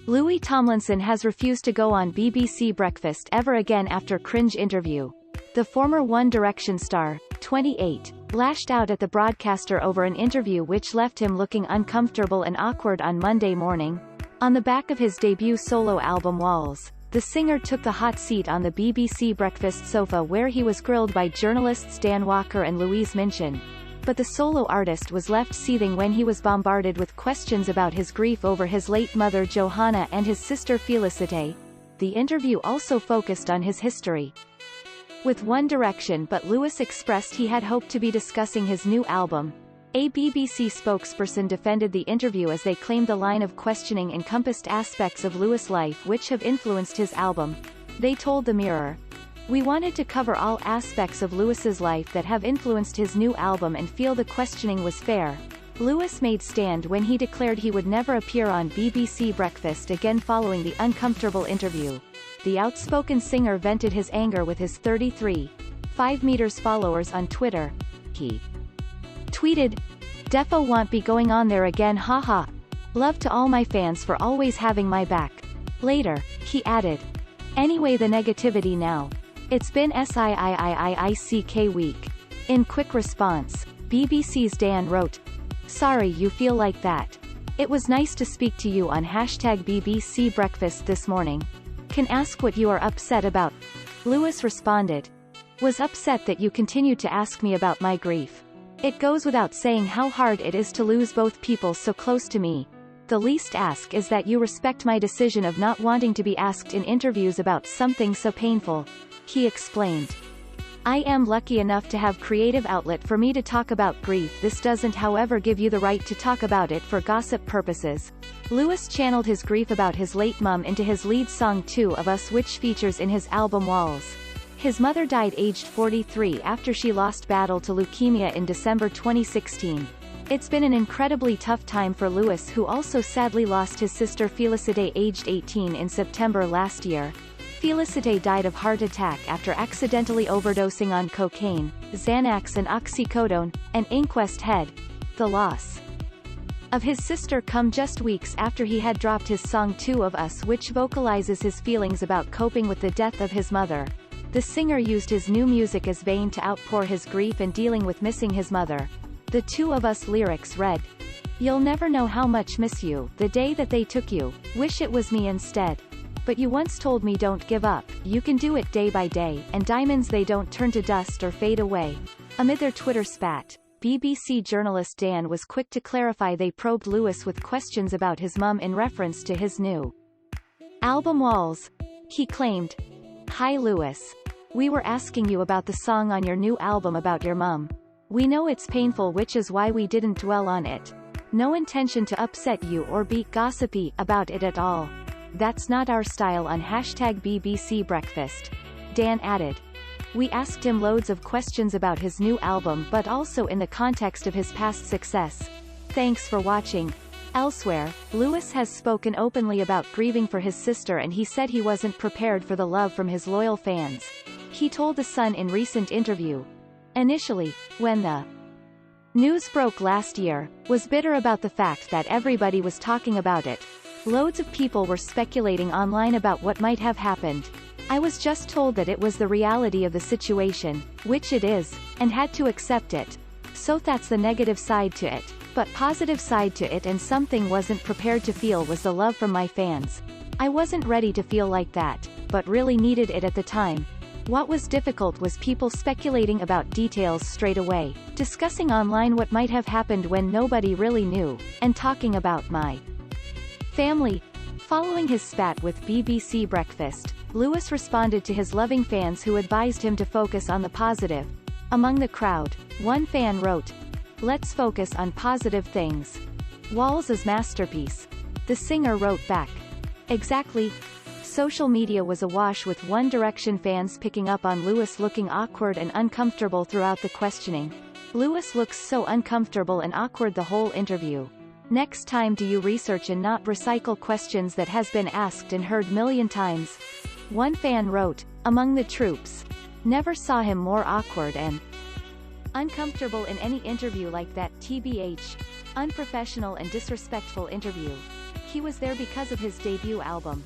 Louis Tomlinson has refused to go on BBC Breakfast ever again after cringe interview. The former One Direction star, 28, lashed out at the broadcaster over an interview which left him looking uncomfortable and awkward on Monday morning. On the back of his debut solo album Walls, the singer took the hot seat on the BBC Breakfast sofa where he was grilled by journalists Dan Walker and Louise Minchin. But the solo artist was left seething when he was bombarded with questions about his grief over his late mother Johanna and his sister Félicité. The interview also focused on his history with One Direction, but Louis expressed he had hoped to be discussing his new album. A BBC spokesperson defended the interview as they claimed the line of questioning encompassed aspects of Louis' life which have influenced his album. They told the Mirror, "We wanted to cover all aspects of Louis's life that have influenced his new album and feel the questioning was fair." Louis made stand when he declared he would never appear on BBC Breakfast again following the uncomfortable interview. The outspoken singer vented his anger with his 33.5 meters followers on Twitter. He tweeted, "Defo won't be going on there again, haha. Love to all my fans for always having my back." Later, he added, "Anyway, the negativity now. It's been sick week." In quick response, BBC's Dan wrote, "Sorry you feel like that. It was nice to speak to you on #BBC Breakfast this morning. Can ask what you are upset about." Louis responded, "Was upset that you continued to ask me about my grief. It goes without saying how hard it is to lose both people so close to me. The least ask is that you respect my decision of not wanting to be asked in interviews about something so painful," he explained. "I am lucky enough to have creative outlet for me to talk about grief. This doesn't however give you the right to talk about it for gossip purposes." Louis channeled his grief about his late mum into his lead song Two of Us, which features in his album Walls. His mother died aged 43 after she lost battle to leukemia in December 2016. It's been an incredibly tough time for Louis, who also sadly lost his sister Félicité aged 18 in September last year. Félicité died of heart attack after accidentally overdosing on cocaine, Xanax and oxycodone, an inquest head. The loss of his sister come just weeks after he had dropped his song Two of Us, which vocalizes his feelings about coping with the death of his mother. The singer used his new music as vein to outpour his grief and dealing with missing his mother. The Two of Us lyrics read, "You'll never know how much miss you, the day that they took you, wish it was me instead. But you once told me don't give up, you can do it day by day, and diamonds they don't turn to dust or fade away." Amid their Twitter spat, BBC journalist Dan was quick to clarify they probed Louis with questions about his mum in reference to his new album Walls. He claimed, "Hi Louis. We were asking you about the song on your new album about your mum. We know it's painful, which is why we didn't dwell on it. No intention to upset you or be gossipy about it at all. That's not our style on #BBC Breakfast." Dan added, "We asked him loads of questions about his new album but also in the context of his past success. Thanks for watching." Elsewhere, Louis has spoken openly about grieving for his sister, and he said he wasn't prepared for the love from his loyal fans. He told The Sun in recent interview, "Initially, when the news broke last year, was bitter about the fact that everybody was talking about it. Loads of people were speculating online about what might have happened. I was just told that it was the reality of the situation, which it is, and had to accept it. So that's the negative side to it. But positive side to it and something wasn't prepared to feel was the love from my fans. I wasn't ready to feel like that, but really needed it at the time. What was difficult was people speculating about details straight away, discussing online what might have happened when nobody really knew, and talking about my family." Following his spat with BBC Breakfast, Louis responded to his loving fans who advised him to focus on the positive. Among the crowd, one fan wrote, "Let's focus on positive things. Walls is masterpiece." The singer wrote back, "Exactly." Social media was awash with One Direction fans picking up on Louis looking awkward and uncomfortable throughout the questioning. "Louis looks so uncomfortable and awkward the whole interview. Next time do you research and not recycle questions that has been asked and heard million times." One fan wrote, "Among the troops. Never saw him more awkward and uncomfortable in any interview like that, tbh. Unprofessional and disrespectful interview." He was there because of his debut album.